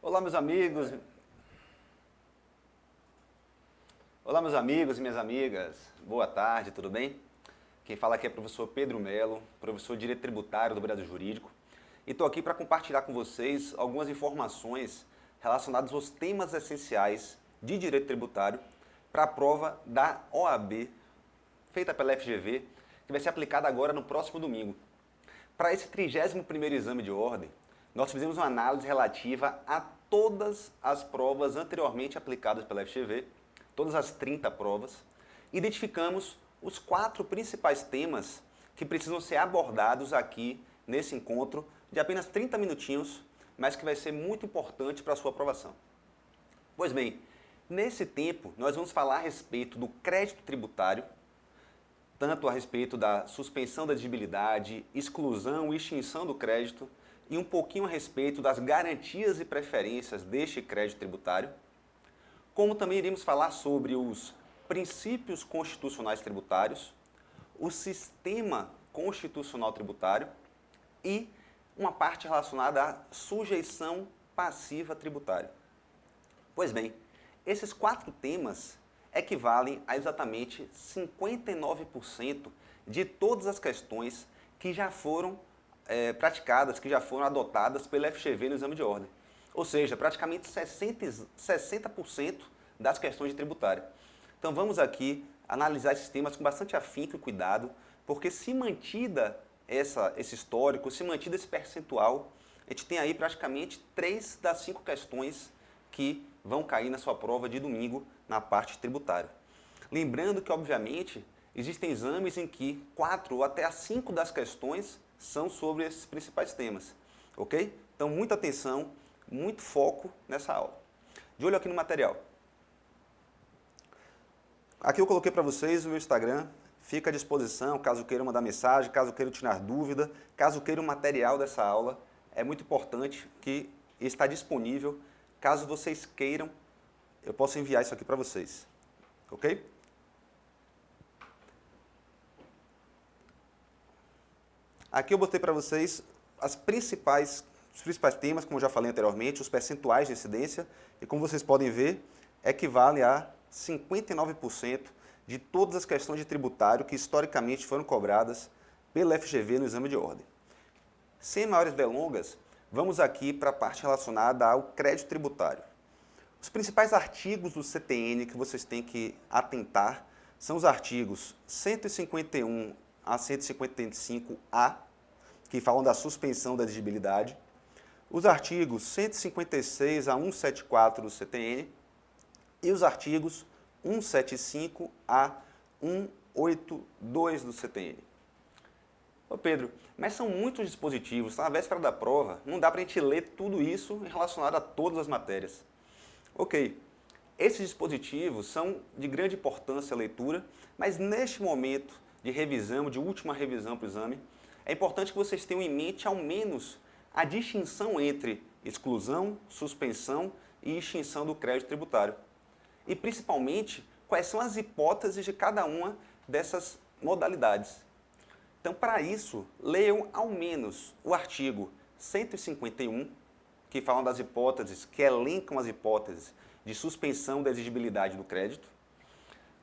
Olá, meus amigos. Olá, meus amigos e minhas amigas. Boa tarde, tudo bem? Quem fala aqui é o professor Pedro Melo, professor de Direito Tributário do Brasil Jurídico. E estou aqui para compartilhar com vocês algumas informações relacionadas aos temas essenciais de Direito Tributário para a prova da OAB, feita pela FGV, que vai ser aplicada agora no próximo domingo. Para esse 31º exame de ordem, nós fizemos uma análise relativa a todas as provas anteriormente aplicadas pela FGV, todas as 30 provas, identificamos os 4 principais temas que precisam ser abordados aqui nesse encontro de apenas 30 minutinhos, mas que vai ser muito importante para a sua aprovação. Pois bem, nesse tempo nós vamos falar a respeito do crédito tributário, tanto a respeito da suspensão da exigibilidade, exclusão e extinção do crédito, e um pouquinho a respeito das garantias e preferências deste crédito tributário, como também iremos falar sobre os princípios constitucionais tributários, o sistema constitucional tributário e uma parte relacionada à sujeição passiva tributária. Pois bem, esses 4 temas equivalem a exatamente 59% de todas as questões que já foram praticadas, que já foram adotadas pela FGV no exame de ordem. Ou seja, praticamente 60% das questões de tributário. Então vamos aqui analisar esses temas com bastante afinco e cuidado, porque se mantida esse histórico, se mantido esse percentual, a gente tem aí praticamente 3 das 5 questões que vão cair na sua prova de domingo na parte tributária. Lembrando que, obviamente, existem exames em que 4 ou até 5 das questões são sobre esses principais temas, ok? Então, muita atenção, muito foco nessa aula. De olho aqui no material. Aqui eu coloquei para vocês o meu Instagram, fica à disposição caso queiram mandar mensagem, caso queiram tirar dúvida, caso queiram material dessa aula. É muito importante que está disponível, caso vocês queiram, eu posso enviar isso aqui para vocês, ok? Aqui eu botei para vocês os principais temas, como eu já falei anteriormente, os percentuais de incidência, e como vocês podem ver, equivale a 59% de todas as questões de tributário que historicamente foram cobradas pela FGV no exame de ordem. Sem maiores delongas, vamos aqui para a parte relacionada ao crédito tributário. Os principais artigos do CTN que vocês têm que atentar são os artigos 151 a 155A, que falam da suspensão da exigibilidade, os artigos 156 a 174 do CTN e os artigos 175 a 182 do CTN. Ô Pedro, mas são muitos dispositivos, na véspera da prova, não dá para a gente ler tudo isso relacionado a todas as matérias. Ok, esses dispositivos são de grande importância a leitura, mas neste momento de revisão, de última revisão para o exame, é importante que vocês tenham em mente ao menos a distinção entre exclusão, suspensão e extinção do crédito tributário. E principalmente, quais são as hipóteses de cada uma dessas modalidades. Então, para isso, leiam ao menos o artigo 151, que falam das hipóteses, que elencam as hipóteses de suspensão da exigibilidade do crédito,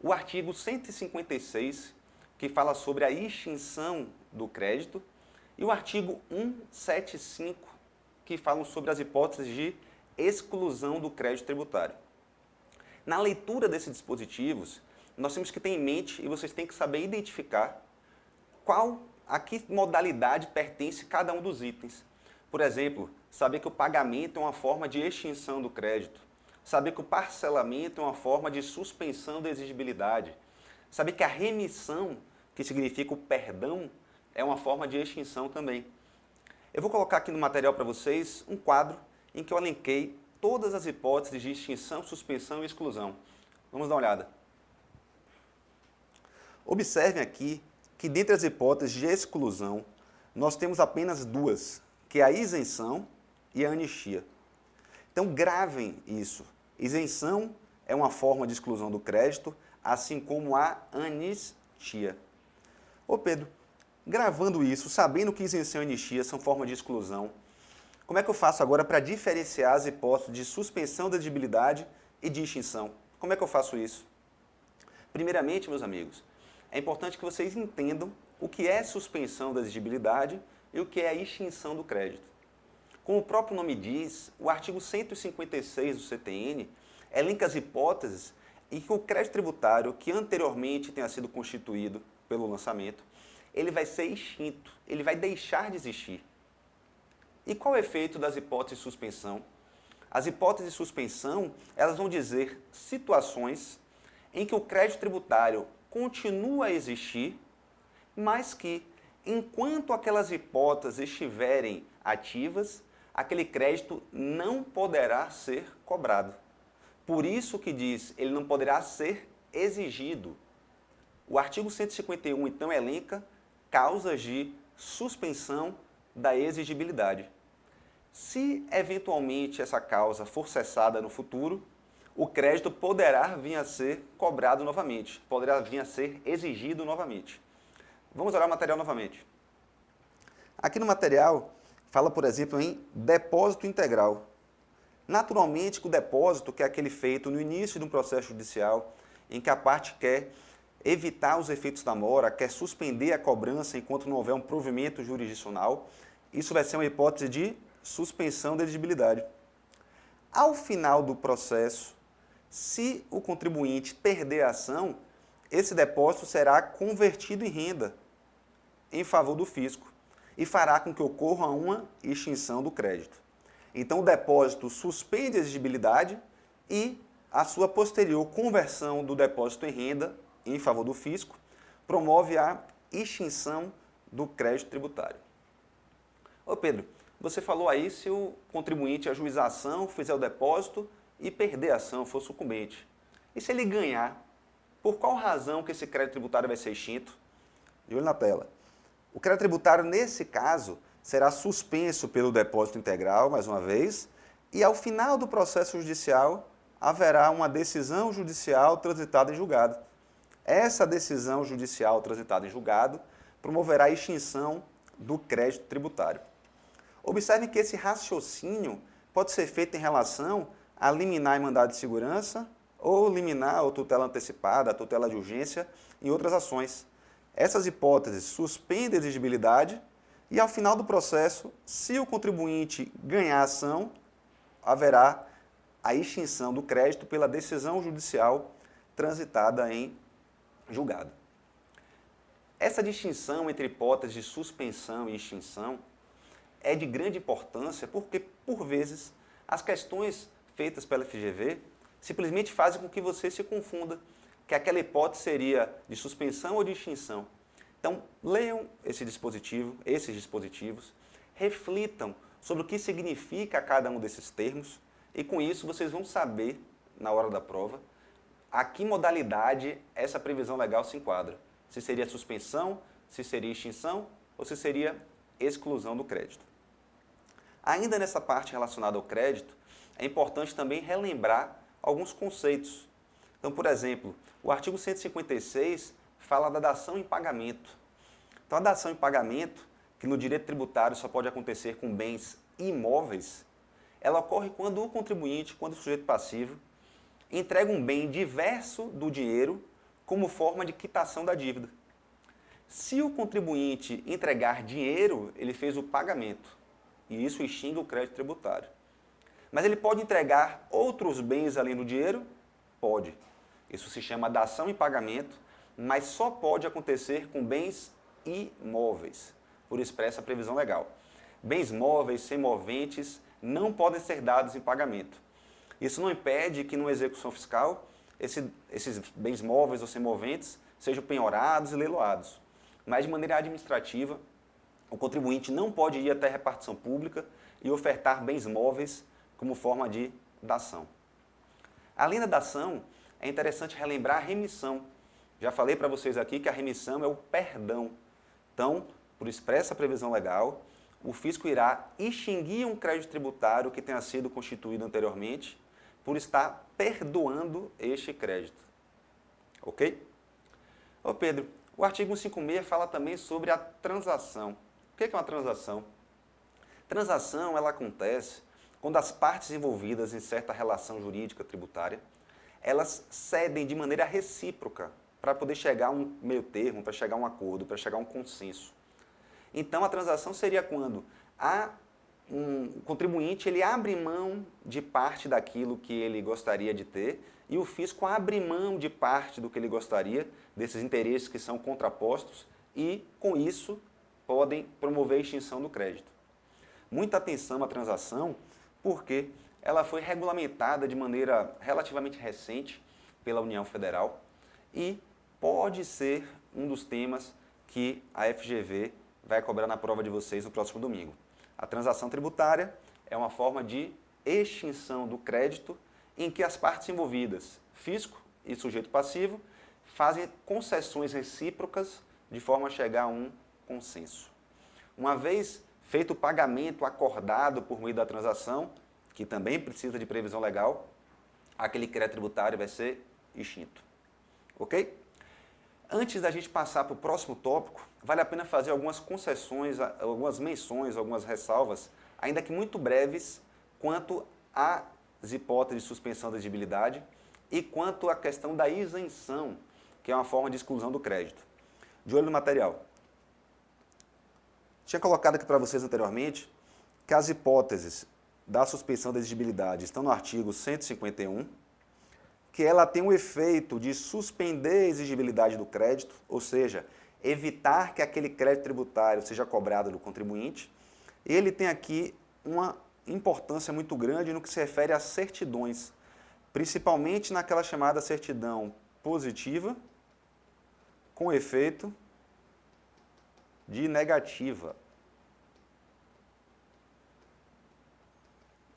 o artigo 156, que fala sobre a extinção do crédito, e o artigo 175, que falam sobre as hipóteses de exclusão do crédito tributário. Na leitura desses dispositivos, nós temos que ter em mente, e vocês têm que saber identificar, a que modalidade pertence cada um dos itens. Por exemplo, saber que o pagamento é uma forma de extinção do crédito, saber que o parcelamento é uma forma de suspensão da exigibilidade, saber que a remissão, que significa o perdão, é uma forma de extinção também. Eu vou colocar aqui no material para vocês um quadro em que eu elenquei todas as hipóteses de extinção, suspensão e exclusão. Vamos dar uma olhada. Observem aqui que dentre as hipóteses de exclusão, nós temos apenas 2, que é a isenção e a anistia. Então gravem isso. Isenção é uma forma de exclusão do crédito, assim como a anistia. Ô Pedro, gravando isso, sabendo que isenção e anistia são formas de exclusão, Como é que eu faço agora para diferenciar as hipóteses de suspensão da exigibilidade e de extinção? Como é que eu faço isso? Primeiramente, meus amigos, é importante que vocês entendam o que é suspensão da exigibilidade e o que é a extinção do crédito. Como o próprio nome diz, o artigo 156 do CTN elenca as hipóteses em que o crédito tributário que anteriormente tenha sido constituído pelo lançamento, ele vai ser extinto, ele vai deixar de existir. E qual é o efeito das hipóteses de suspensão? As hipóteses de suspensão, elas vão dizer situações em que o crédito tributário continua a existir, mas que, enquanto aquelas hipóteses estiverem ativas, aquele crédito não poderá ser cobrado. Por isso que diz, ele não poderá ser exigido. O artigo 151, então, elenca causas de suspensão da exigibilidade. Se, eventualmente, essa causa for cessada no futuro, o crédito poderá vir a ser cobrado novamente, poderá vir a ser exigido novamente. Vamos olhar o material novamente. Aqui no material, fala, por exemplo, em depósito integral. Naturalmente, que o depósito, que é aquele feito no início de um processo judicial, em que a parte quer evitar os efeitos da mora, quer suspender a cobrança enquanto não houver um provimento jurisdicional, isso vai ser uma hipótese de suspensão da exigibilidade. Ao final do processo, se o contribuinte perder a ação, esse depósito será convertido em renda em favor do fisco e fará com que ocorra uma extinção do crédito. Então, o depósito suspende a exigibilidade e a sua posterior conversão do depósito em renda em favor do fisco promove a extinção do crédito tributário. Ô Pedro, você falou aí se o contribuinte ajuizar a ação, fizer o depósito e perder a ação, for sucumbente. E se ele ganhar, por qual razão que esse crédito tributário vai ser extinto? De olho na tela. O crédito tributário, nesse caso, será suspenso pelo depósito integral, mais uma vez, e ao final do processo judicial, haverá uma decisão judicial transitada em julgado. Essa decisão judicial transitada em julgado promoverá a extinção do crédito tributário. Observe que esse raciocínio pode ser feito em relação a liminar em mandado de segurança ou liminar ou tutela antecipada, tutela de urgência e outras ações. Essas hipóteses suspendem a exigibilidade e, ao final do processo, se o contribuinte ganhar a ação, haverá a extinção do crédito pela decisão judicial transitada em julgado. Essa distinção entre hipóteses de suspensão e extinção é de grande importância porque, por vezes, as questões feitas pela FGV simplesmente fazem com que você se confunda, que aquela hipótese seria de suspensão ou de extinção. Então, leiam esses dispositivos, reflitam sobre o que significa cada um desses termos e, com isso, vocês vão saber, na hora da prova, a que modalidade essa previsão legal se enquadra. Se seria suspensão, se seria extinção ou se seria exclusão do crédito. Ainda nessa parte relacionada ao crédito, é importante também relembrar alguns conceitos. Então, por exemplo, o artigo 156 fala da dação em pagamento. Então, a dação em pagamento, que no direito tributário só pode acontecer com bens imóveis, ela ocorre quando o contribuinte, quando o sujeito passivo, entrega um bem diverso do dinheiro como forma de quitação da dívida. Se o contribuinte entregar dinheiro, ele fez o pagamento, e isso extingue o crédito tributário. Mas ele pode entregar outros bens além do dinheiro? Pode. Isso se chama dação em pagamento, mas só pode acontecer com bens imóveis, por expressa previsão legal. Bens móveis, semoventes, não podem ser dados em pagamento. Isso não impede que, numa execução fiscal, esses bens móveis ou semoventes sejam penhorados e leiloados. Mas, de maneira administrativa, o contribuinte não pode ir até a repartição pública e ofertar bens móveis como forma de dação. Além da dação, é interessante relembrar a remissão. Já falei para vocês aqui que a remissão é o perdão. Então, por expressa previsão legal, o fisco irá extinguir um crédito tributário que tenha sido constituído anteriormente por estar perdoando este crédito. Ok? Ô Pedro, o artigo 156 fala também sobre a transação. O que é uma transação? Transação, ela acontece quando as partes envolvidas em certa relação jurídica tributária, elas cedem de maneira recíproca para poder chegar a um meio termo, para chegar a um acordo, para chegar a um consenso. Então, a transação seria quando o contribuinte ele abre mão de parte daquilo que ele gostaria de ter e o fisco abre mão de parte do que ele gostaria, desses interesses que são contrapostos, e, com isso, podem promover a extinção do crédito. Muita atenção à transação, porque ela foi regulamentada de maneira relativamente recente pela União Federal e pode ser um dos temas que a FGV vai cobrar na prova de vocês no próximo domingo. A transação tributária é uma forma de extinção do crédito em que as partes envolvidas, fisco e sujeito passivo, fazem concessões recíprocas de forma a chegar a um consenso. Uma vez feito o pagamento acordado por meio da transação, que também precisa de previsão legal, aquele crédito tributário vai ser extinto. Ok? Antes da gente passar para o próximo tópico, vale a pena fazer algumas concessões, algumas menções, algumas ressalvas, ainda que muito breves, quanto às hipóteses de suspensão da exigibilidade e quanto à questão da isenção, que é uma forma de exclusão do crédito. De olho no material. Tinha colocado aqui para vocês anteriormente que as hipóteses da suspensão da exigibilidade estão no artigo 151, que ela tem o efeito de suspender a exigibilidade do crédito, ou seja, evitar que aquele crédito tributário seja cobrado do contribuinte. Ele tem aqui uma importância muito grande no que se refere às certidões, principalmente naquela chamada certidão positiva, com efeito de negativa.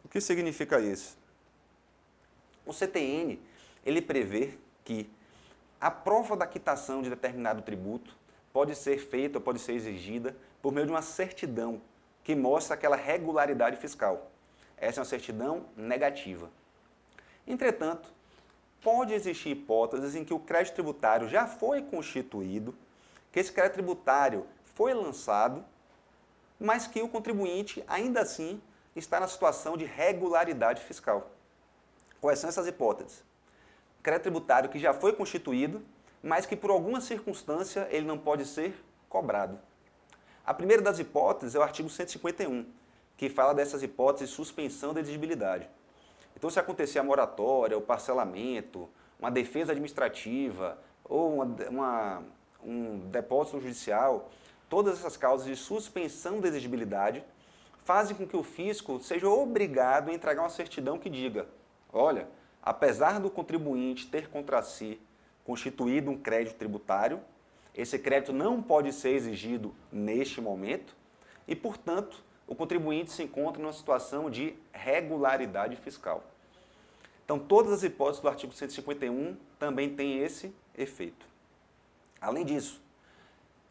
O que significa isso? O CTN, ele prevê que a prova da quitação de determinado tributo pode ser feita, pode ser exigida por meio de uma certidão que mostra aquela regularidade fiscal. Essa é uma certidão negativa. Entretanto, pode existir hipóteses em que o crédito tributário já foi constituído, que esse crédito tributário foi lançado, mas que o contribuinte ainda assim está na situação de regularidade fiscal. Quais são essas hipóteses? Crédito tributário que já foi constituído, mas que por alguma circunstância ele não pode ser cobrado. A primeira das hipóteses é o artigo 151, que fala dessas hipóteses de suspensão da exigibilidade. Então, se acontecer a moratória, o parcelamento, uma defesa administrativa ou um depósito judicial, todas essas causas de suspensão da exigibilidade fazem com que o fisco seja obrigado a entregar uma certidão que diga: olha, apesar do contribuinte ter contra si constituído um crédito tributário, esse crédito não pode ser exigido neste momento e, portanto, o contribuinte se encontra numa situação de regularidade fiscal. Então, todas as hipóteses do artigo 151 também têm esse efeito. Além disso,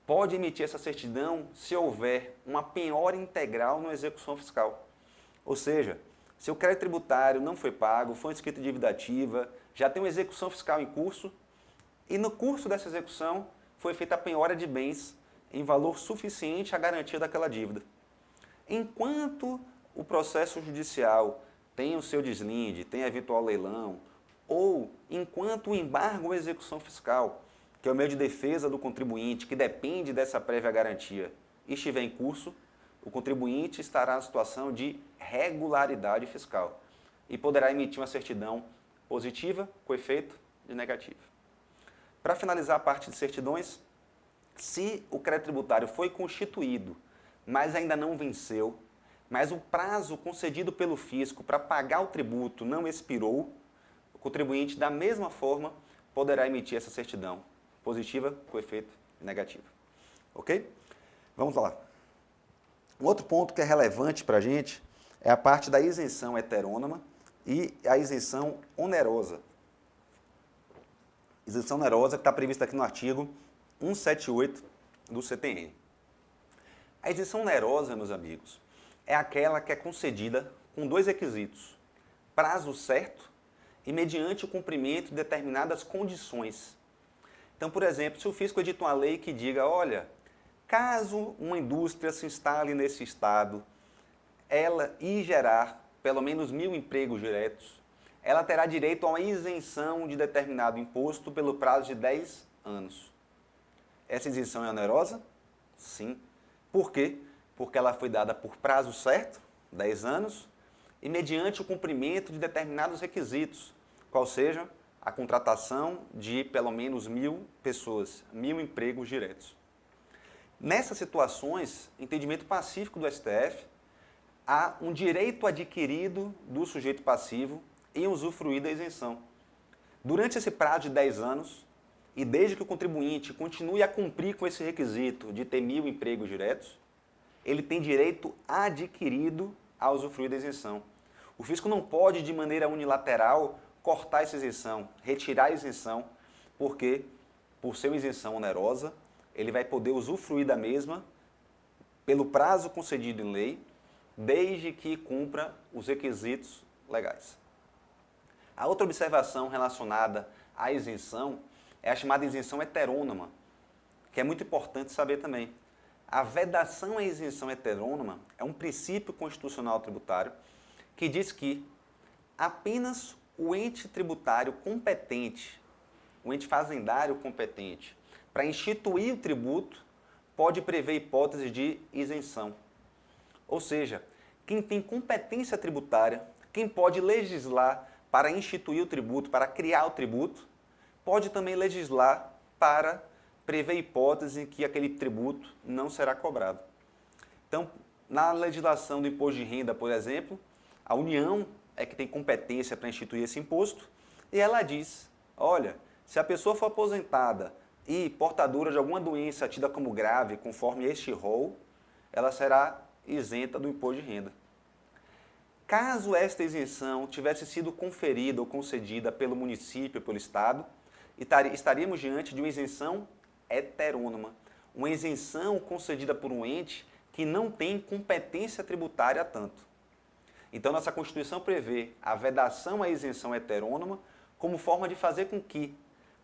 pode emitir essa certidão se houver uma penhora integral na execução fiscal. Ou seja, se o crédito tributário não foi pago, foi inscrito em dívida ativa, já tem uma execução fiscal em curso, e no curso dessa execução foi feita a penhora de bens em valor suficiente à garantia daquela dívida. Enquanto o processo judicial tem o seu deslinde, tem eventual leilão, ou enquanto o embargo ou execução fiscal, que é o meio de defesa do contribuinte, que depende dessa prévia garantia, estiver em curso, o contribuinte estará na situação de regularidade fiscal e poderá emitir uma certidão positiva com efeito de negativo. Para finalizar a parte de certidões, se o crédito tributário foi constituído, mas ainda não venceu, mas o prazo concedido pelo fisco para pagar o tributo não expirou, o contribuinte, da mesma forma, poderá emitir essa certidão positiva com efeito negativo. Ok? Vamos lá. Um outro ponto que é relevante para a gente é a parte da isenção heterônoma e a isenção onerosa. Isenção onerosa que está prevista aqui no artigo 178 do CTN. A isenção onerosa, meus amigos, é aquela que é concedida com dois requisitos: prazo certo e mediante o cumprimento de determinadas condições. Então, por exemplo, se o fisco edita uma lei que diga: olha, caso uma indústria se instale nesse estado, ela e gerar pelo menos 1.000 empregos diretos, ela terá direito a uma isenção de determinado imposto pelo prazo de 10 anos. Essa isenção é onerosa? Sim. Por quê? Porque ela foi dada por prazo certo, 10 anos, e mediante o cumprimento de determinados requisitos, qual seja a contratação de pelo menos 1.000 pessoas, 1.000 empregos diretos. Nessas situações, entendimento pacífico do STF, há um direito adquirido do sujeito passivo em usufruir da isenção. Durante esse prazo de 10 anos, e desde que o contribuinte continue a cumprir com esse requisito de ter 1.000 empregos diretos, ele tem direito adquirido a usufruir da isenção. O fisco não pode, de maneira unilateral, cortar essa isenção, retirar a isenção, porque, por ser uma isenção onerosa, ele vai poder usufruir da mesma pelo prazo concedido em lei, desde que cumpra os requisitos legais. A outra observação relacionada à isenção é a chamada isenção heterônoma, que é muito importante saber também. A vedação à isenção heterônoma é um princípio constitucional tributário que diz que apenas o ente tributário competente, o ente fazendário competente, para instituir o tributo, pode prever hipótese de isenção. Ou seja, quem tem competência tributária, quem pode legislar para instituir o tributo, para criar o tributo, pode também legislar para prever hipótese em que aquele tributo não será cobrado. Então, na legislação do imposto de renda, por exemplo, a União é que tem competência para instituir esse imposto e ela diz, olha, se a pessoa for aposentada e portadora de alguma doença tida como grave, conforme este rol, ela será isenta do imposto de renda. Caso esta isenção tivesse sido conferida ou concedida pelo município, pelo Estado, estaríamos diante de uma isenção heterônoma, uma isenção concedida por um ente que não tem competência tributária tanto. Então, nossa Constituição prevê a vedação à isenção heterônoma como forma de fazer com que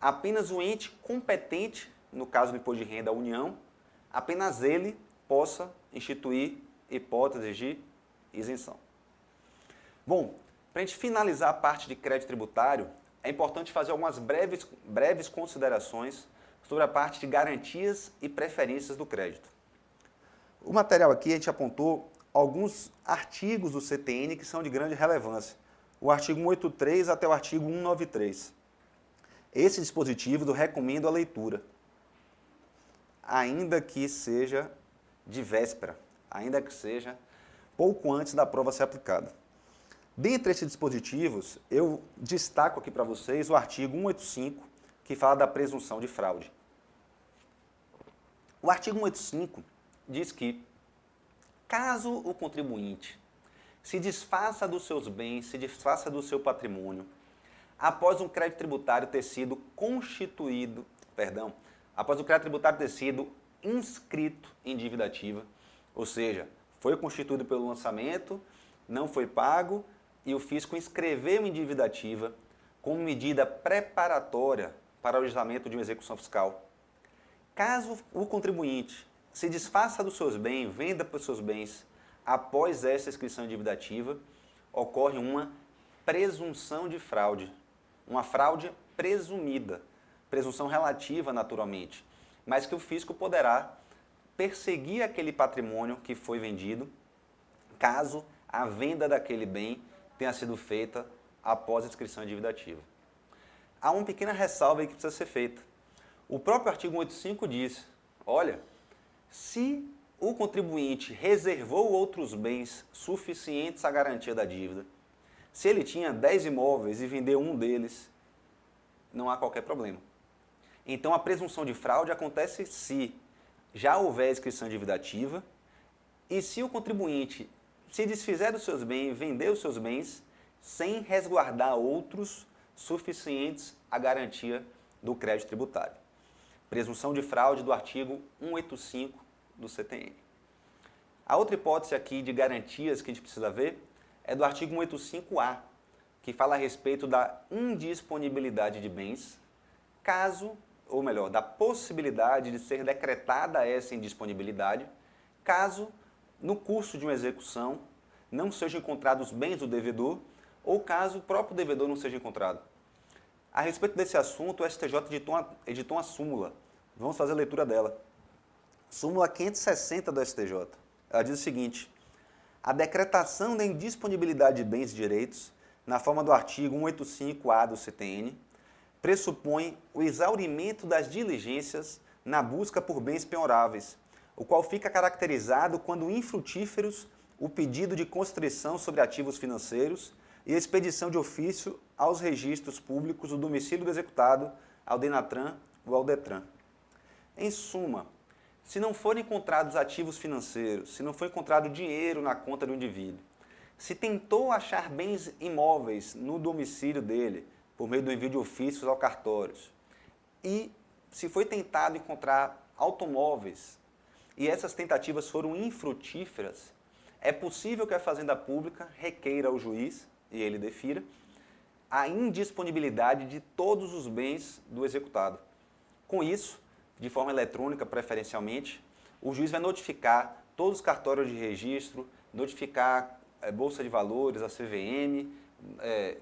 apenas o ente competente, no caso do imposto de renda, a União, apenas ele possa instituir hipóteses de isenção. Bom, para a gente finalizar a parte de crédito tributário, é importante fazer algumas breves considerações sobre a parte de garantias e preferências do crédito. O material aqui a gente apontou alguns artigos do CTN que são de grande relevância. O artigo 183 até o artigo 193. Esse dispositivo eu recomendo a leitura, ainda que seja de véspera, ainda que seja pouco antes da prova ser aplicada. Dentre esses dispositivos, eu destaco aqui para vocês o artigo 185, que fala da presunção de fraude. O artigo 185 diz que, caso o contribuinte se desfaça dos seus bens, se desfaça do seu patrimônio, após um crédito tributário ter sido após o crédito tributário ter sido inscrito em dívida ativa, ou seja, foi constituído pelo lançamento, não foi pago e o fisco inscreveu em dívida ativa como medida preparatória para o ajuizamento de uma execução fiscal. Caso o contribuinte se desfaça dos seus bens, venda os seus bens após essa inscrição em dívida ativa, ocorre uma presunção de fraude, uma fraude presumida, presunção relativa naturalmente, mas que o fisco poderá perseguir aquele patrimônio que foi vendido, caso a venda daquele bem tenha sido feita após a inscrição em dívida ativa. Há uma pequena ressalva aí que precisa ser feita. O próprio artigo 185 diz, olha, se o contribuinte reservou outros bens suficientes à garantia da dívida, se ele tinha 10 imóveis e vendeu um deles, não há qualquer problema. Então, a presunção de fraude acontece se já houver inscrição em dívida ativa e se o contribuinte se desfizer dos seus bens, vender os seus bens, sem resguardar outros suficientes à garantia do crédito tributário. Presunção de fraude do artigo 185 do CTN. A outra hipótese aqui de garantias que a gente precisa ver é do artigo 185A, que fala a respeito da indisponibilidade de bens, caso, ou melhor, da possibilidade de ser decretada essa indisponibilidade, caso, no curso de uma execução, não sejam encontrados bens do devedor ou caso o próprio devedor não seja encontrado. A respeito desse assunto, o STJ editou uma súmula. Vamos fazer a leitura dela. Súmula 560 do STJ. Ela diz o seguinte: a decretação da indisponibilidade de bens e direitos, na forma do artigo 185-A do CTN, pressupõe o exaurimento das diligências na busca por bens penhoráveis, o qual fica caracterizado quando infrutíferos o pedido de constrição sobre ativos financeiros e a expedição de ofício aos registros públicos do domicílio do executado, ao DENATRAN ou ao DETRAN. Em suma, se não forem encontrados ativos financeiros, se não for encontrado dinheiro na conta do indivíduo, se tentou achar bens imóveis no domicílio dele, por meio do envio de ofícios ao cartórios, e se foi tentado encontrar automóveis, e essas tentativas foram infrutíferas, é possível que a Fazenda Pública requeira ao juiz, e ele defira, a indisponibilidade de todos os bens do executado. Com isso, de forma eletrônica preferencialmente, o juiz vai notificar todos os cartórios de registro, notificar Bolsa de Valores, a CVM,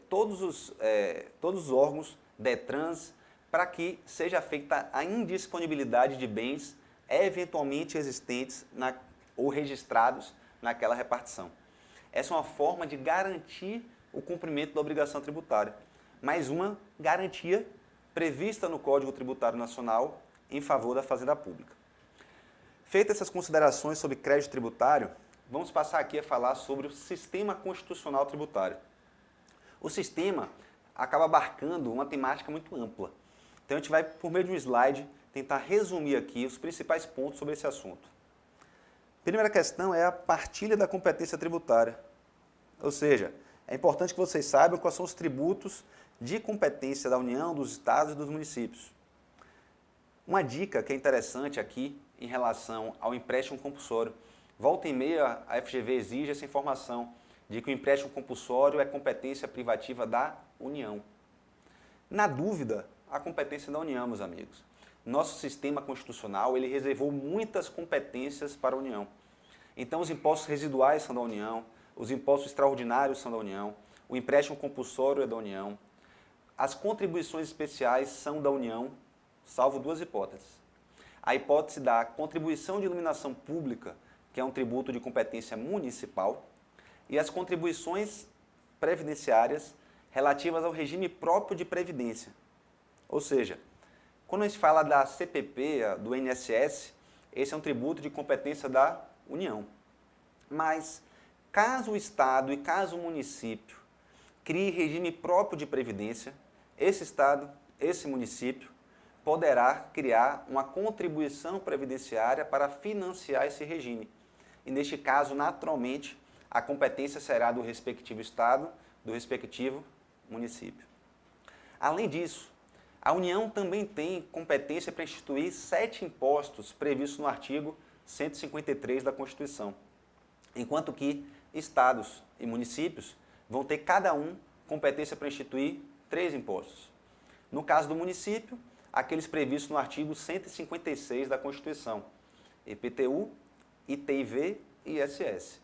todos os órgãos, DETRANS, para que seja feita a indisponibilidade de bens eventualmente existentes ou registrados naquela repartição. Essa é uma forma de garantir o cumprimento da obrigação tributária, mais uma garantia prevista no Código Tributário Nacional em favor da Fazenda Pública. Feitas essas considerações sobre crédito tributário, vamos passar aqui a falar sobre o sistema constitucional tributário. O sistema acaba abarcando uma temática muito ampla. Então a gente vai, por meio de um slide, tentar resumir aqui os principais pontos sobre esse assunto. A primeira questão é a partilha da competência tributária. Ou seja, é importante que vocês saibam quais são os tributos de competência da União, dos estados e dos municípios. Uma dica que é interessante aqui em relação ao empréstimo compulsório. Volta e meia, a FGV exige essa informação de que o empréstimo compulsório é competência privativa da União. Na dúvida, a competência da União, meus amigos. Nosso sistema constitucional, ele reservou muitas competências para a União. Então, os impostos residuais são da União, os impostos extraordinários são da União, o empréstimo compulsório é da União, as contribuições especiais são da União, salvo duas hipóteses. A hipótese da contribuição de iluminação pública, que é um tributo de competência municipal, e as contribuições previdenciárias relativas ao regime próprio de previdência. Ou seja, quando a gente fala da CPP, do INSS, esse é um tributo de competência da União. Mas, caso o Estado e caso o município crie regime próprio de previdência, esse Estado, esse município, poderá criar uma contribuição previdenciária para financiar esse regime. E neste caso, naturalmente, a competência será do respectivo Estado, do respectivo município. Além disso, a União também tem competência para instituir 7 impostos previstos no artigo 153 da Constituição, enquanto que estados e municípios vão ter cada um competência para instituir 3 impostos. No caso do município, aqueles previstos no artigo 156 da Constituição, IPTU, ITIV e ISS.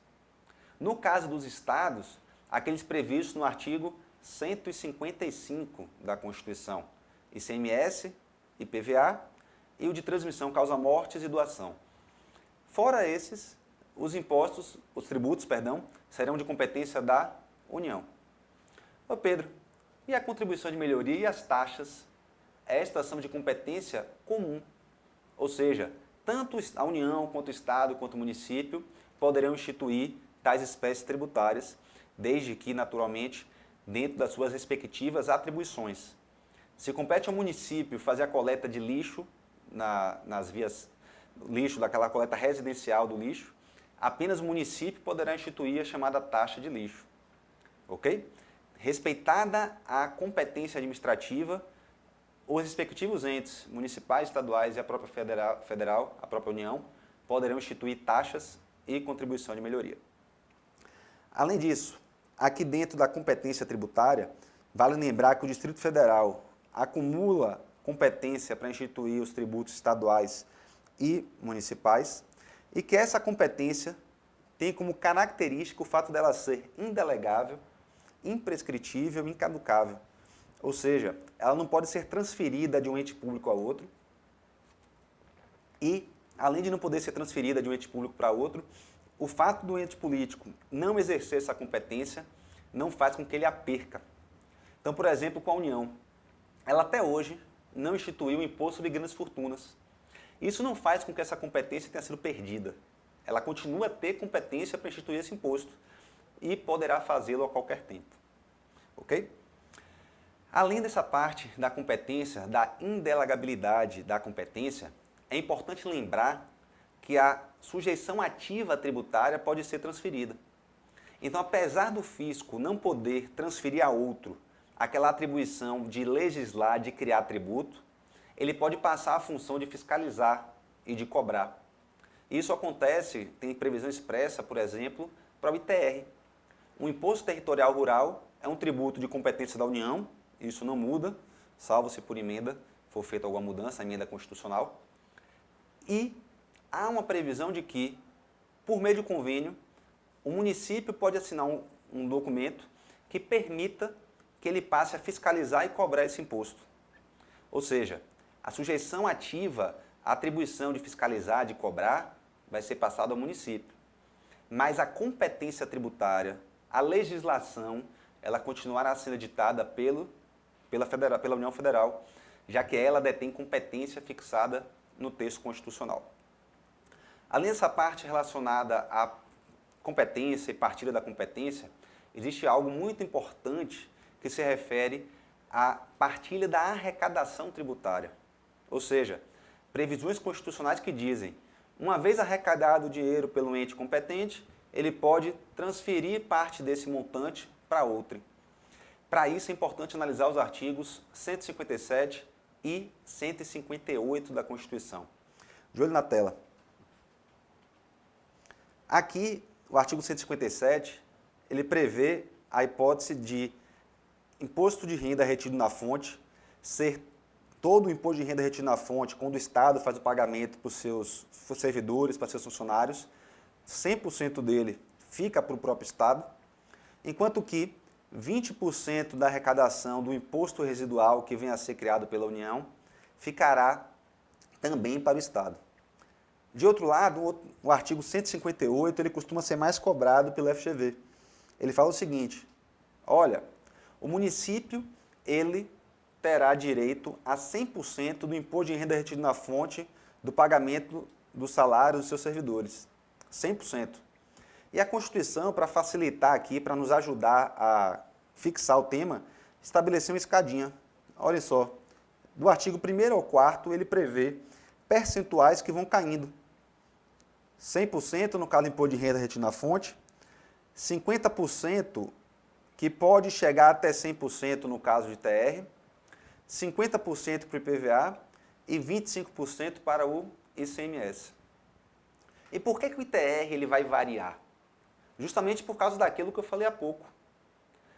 No caso dos estados, aqueles previstos no artigo 155 da Constituição, ICMS, IPVA e o de transmissão, causa-mortes e doação. Fora esses, os tributos, serão de competência da União. Ô Pedro, e a contribuição de melhoria e as taxas? Estas são de competência comum, ou seja, tanto a União, quanto o Estado, quanto o município poderão instituir tais espécies tributárias, desde que, naturalmente, dentro das suas respectivas atribuições. Se compete ao município fazer a coleta de lixo nas vias lixo, daquela coleta residencial do lixo, apenas o município poderá instituir a chamada taxa de lixo. Ok? Respeitada a competência administrativa, os respectivos entes municipais, estaduais e a própria federal, a própria União, poderão instituir taxas e contribuição de melhoria. Além disso, aqui dentro da competência tributária, vale lembrar que o Distrito Federal acumula competência para instituir os tributos estaduais e municipais e que essa competência tem como característica o fato dela ser indelegável, imprescritível e incaducável. Ou seja, ela não pode ser transferida de um ente público a outro e, além de não poder ser transferida de um ente público para outro, o fato do ente político não exercer essa competência não faz com que ele a perca. Então, por exemplo, com a União, ela até hoje não instituiu o imposto sobre grandes fortunas. Isso não faz com que essa competência tenha sido perdida. Ela continua a ter competência para instituir esse imposto e poderá fazê-lo a qualquer tempo. Ok? Além dessa parte da competência, da indelegabilidade da competência, é importante lembrar que a sujeição ativa tributária pode ser transferida. Então, apesar do fisco não poder transferir a outro aquela atribuição de legislar, de criar tributo, ele pode passar a função de fiscalizar e de cobrar. Isso acontece, tem previsão expressa, por exemplo, para o ITR. O Imposto Territorial Rural é um tributo de competência da União, isso não muda, salvo se por emenda for feita alguma mudança, emenda constitucional. E há uma previsão de que, por meio de convênio, o município pode assinar um documento que permita que ele passe a fiscalizar e cobrar esse imposto. Ou seja, a sujeição ativa, a atribuição de fiscalizar, de cobrar, vai ser passada ao município. Mas a competência tributária, a legislação, ela continuará sendo ditada pela União Federal, já que ela detém competência fixada no texto constitucional. Além dessa parte relacionada à competência e partilha da competência, existe algo muito importante que se refere à partilha da arrecadação tributária. Ou seja, previsões constitucionais que dizem, uma vez arrecadado o dinheiro pelo ente competente, ele pode transferir parte desse montante para outro. Para isso é importante analisar os artigos 157 e 158 da Constituição. De olho na tela. Aqui, o artigo 157, ele prevê a hipótese de imposto de renda retido na fonte ser todo o imposto de renda retido na fonte, quando o Estado faz o pagamento para os seus servidores, para seus funcionários, 100% dele fica para o próprio Estado, enquanto que 20% da arrecadação do imposto residual que venha a ser criado pela União ficará também para o Estado. De outro lado, o artigo 158 ele costuma ser mais cobrado pelo FGV. Ele fala o seguinte, olha, o município ele terá direito a 100% do imposto de renda retido na fonte do pagamento do salário dos seus servidores. 100%. E a Constituição, para facilitar aqui, para nos ajudar a fixar o tema, estabeleceu uma escadinha. Olha só, do artigo 1º ao 4º, ele prevê percentuais que vão caindo. 100% no caso do imposto de renda retido na fonte, 50% que pode chegar até 100% no caso de ITR, 50% para o IPVA e 25% para o ICMS. E por que o ITR ele vai variar? Justamente por causa daquilo que eu falei há pouco.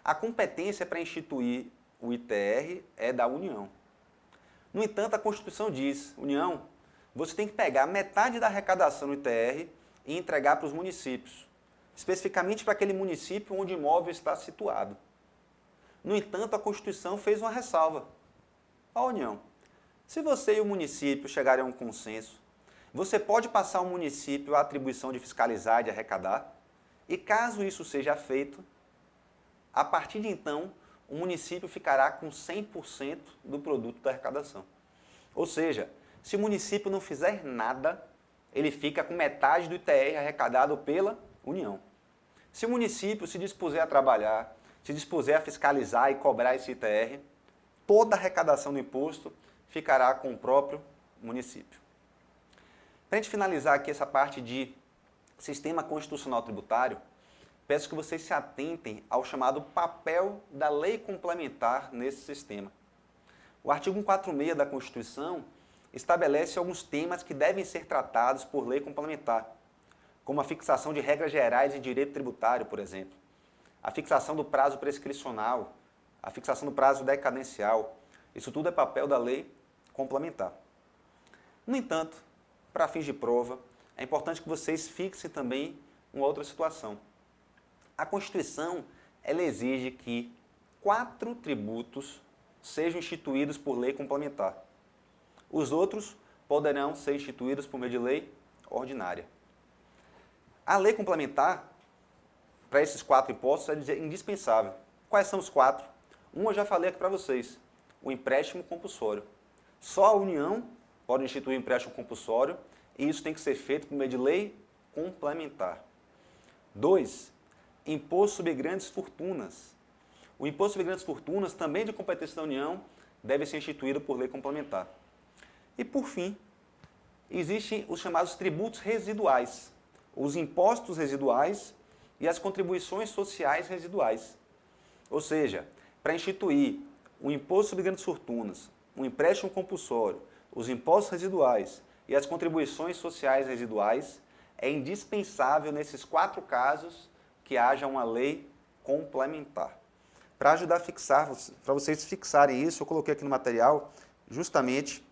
A competência para instituir o ITR é da União. No entanto, a Constituição diz, União, você tem que pegar metade da arrecadação no ITR e entregar para os municípios, especificamente para aquele município onde o imóvel está situado. No entanto, a Constituição fez uma ressalva. Ó, União, se você e o município chegarem a um consenso, você pode passar ao município a atribuição de fiscalizar e de arrecadar, e caso isso seja feito, a partir de então, o município ficará com 100% do produto da arrecadação. Ou seja, se o município não fizer nada, ele fica com metade do ITR arrecadado pela União. Se o município se dispuser a trabalhar, se dispuser a fiscalizar e cobrar esse ITR, toda a arrecadação do imposto ficará com o próprio município. Para a gente finalizar aqui essa parte de sistema constitucional tributário, peço que vocês se atentem ao chamado papel da lei complementar nesse sistema. O artigo 146 da Constituição estabelece alguns temas que devem ser tratados por lei complementar, como a fixação de regras gerais em direito tributário, por exemplo, a fixação do prazo prescricional, a fixação do prazo decadencial. Isso tudo é papel da lei complementar. No entanto, para fins de prova, é importante que vocês fixem também uma outra situação. A Constituição, ela exige que 4 tributos sejam instituídos por lei complementar. Os outros poderão ser instituídos por meio de lei ordinária. A lei complementar, para esses 4 impostos, é indispensável. Quais são os 4? Um eu já falei aqui para vocês, o empréstimo compulsório. Só a União pode instituir o empréstimo compulsório e isso tem que ser feito por meio de lei complementar. 2, imposto sobre grandes fortunas. O imposto sobre grandes fortunas, também de competência da União, deve ser instituído por lei complementar. E, por fim, existem os chamados tributos residuais, os impostos residuais e as contribuições sociais residuais. Ou seja, para instituir o imposto sobre grandes fortunas, o empréstimo compulsório, os impostos residuais e as contribuições sociais residuais, é indispensável nesses 4 casos que haja uma lei complementar. Para ajudar a fixar, para vocês fixarem isso, eu coloquei aqui no material justamente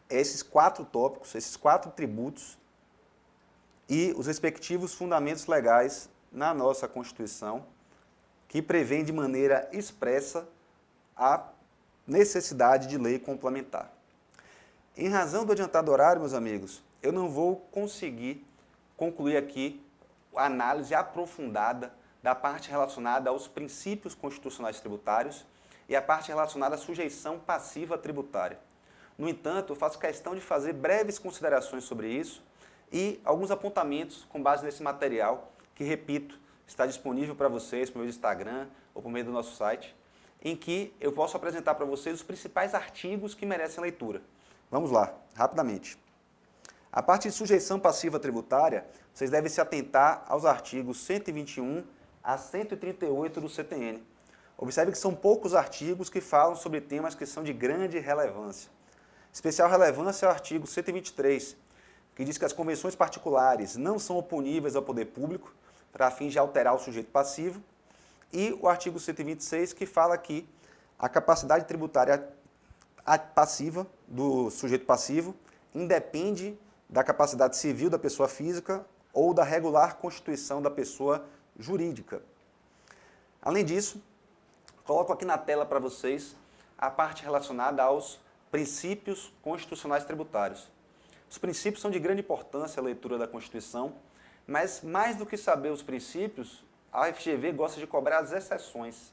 esses 4 tópicos, esses 4 tributos e os respectivos fundamentos legais na nossa Constituição, que prevêem de maneira expressa a necessidade de lei complementar. Em razão do adiantado horário, meus amigos, eu não vou conseguir concluir aqui a análise aprofundada da parte relacionada aos princípios constitucionais tributários e a parte relacionada à sujeição passiva tributária. No entanto, eu faço questão de fazer breves considerações sobre isso e alguns apontamentos com base nesse material, que, repito, está disponível para vocês por meio do Instagram ou por meio do nosso site, em que eu posso apresentar para vocês os principais artigos que merecem leitura. Vamos lá, rapidamente. A parte de sujeição passiva tributária, vocês devem se atentar aos artigos 121 a 138 do CTN. Observe que são poucos artigos que falam sobre temas que são de grande relevância. Especial relevância é o artigo 123, que diz que as convenções particulares não são oponíveis ao poder público para fins de alterar o sujeito passivo, e o artigo 126, que fala que a capacidade tributária passiva do sujeito passivo independe da capacidade civil da pessoa física ou da regular constituição da pessoa jurídica. Além disso, coloco aqui na tela para vocês a parte relacionada aos princípios constitucionais tributários. Os princípios são de grande importância à leitura da Constituição, mas mais do que saber os princípios, a FGV gosta de cobrar as exceções.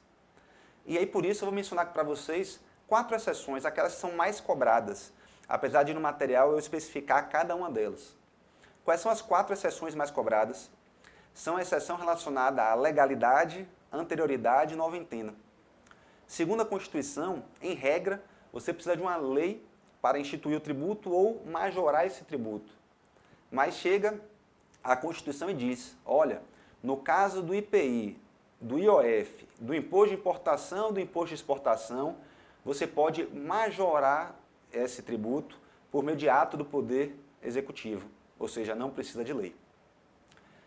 E aí, por isso, eu vou mencionar para vocês 4 exceções, aquelas que são mais cobradas, apesar de no material eu especificar cada uma delas. Quais são as 4 exceções mais cobradas? São a exceção relacionada à legalidade, anterioridade e noventena. Segundo a Constituição, em regra, você precisa de uma lei para instituir o tributo ou majorar esse tributo. Mas chega a Constituição e diz, olha, no caso do IPI, do IOF, do imposto de importação, do imposto de exportação, você pode majorar esse tributo por meio de ato do Poder Executivo, ou seja, não precisa de lei.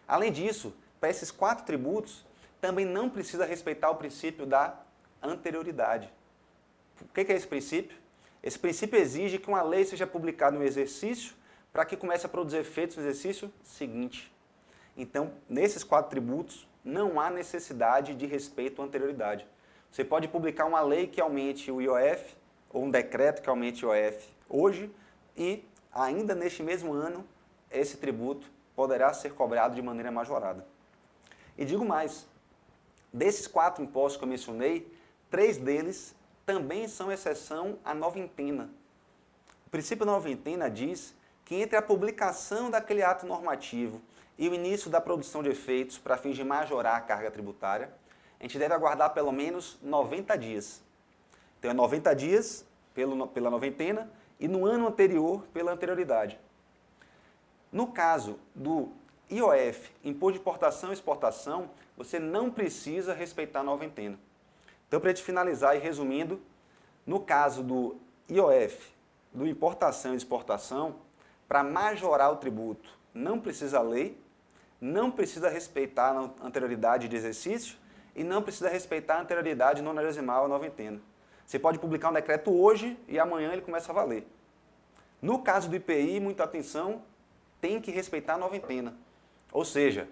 Além disso, para esses 4 tributos, também não precisa respeitar o princípio da anterioridade. O que é esse princípio? Esse princípio exige que uma lei seja publicada no exercício para que comece a produzir efeitos no exercício seguinte. Então, nesses 4 tributos, não há necessidade de respeito à anterioridade. Você pode publicar uma lei que aumente o IOF, ou um decreto que aumente o IOF hoje, e ainda neste mesmo ano, esse tributo poderá ser cobrado de maneira majorada. E digo mais, desses 4 impostos que eu mencionei, 3 deles também são exceção à noventena. O princípio da noventena diz que entre a publicação daquele ato normativo e o início da produção de efeitos para fins de majorar a carga tributária, a gente deve aguardar pelo menos 90 dias. Então, é 90 dias pela noventena e no ano anterior pela anterioridade. No caso do IOF, Imposto de Importação e Exportação, você não precisa respeitar a noventena. Então, para a gente finalizar e resumindo, no caso do IOF, do Importação e Exportação, para majorar o tributo, não precisa lei, não precisa respeitar a anterioridade de exercício e não precisa respeitar a anterioridade nonagesimal à noventena. Você pode publicar um decreto hoje e amanhã ele começa a valer. No caso do IPI, muita atenção, tem que respeitar a noventena. Ou seja,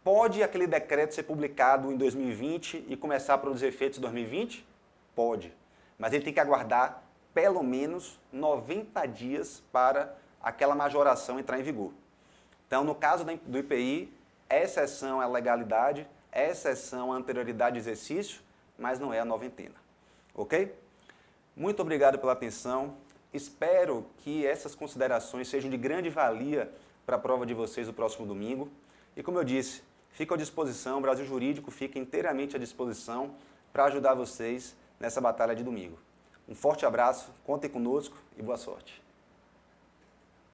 Pode aquele decreto ser publicado em 2020 e começar a produzir efeitos em 2020? Pode. Mas ele tem que aguardar pelo menos 90 dias para aquela majoração entrar em vigor. Então, no caso do IPI, exceção é a legalidade, exceção a anterioridade de exercício, mas não é a noventena. Ok? Muito obrigado pela atenção. Espero que essas considerações sejam de grande valia para a prova de vocês no próximo domingo. E como eu disse, fico à disposição, o Brasil Jurídico fica inteiramente à disposição para ajudar vocês nessa batalha de domingo. Um forte abraço, contem conosco e boa sorte.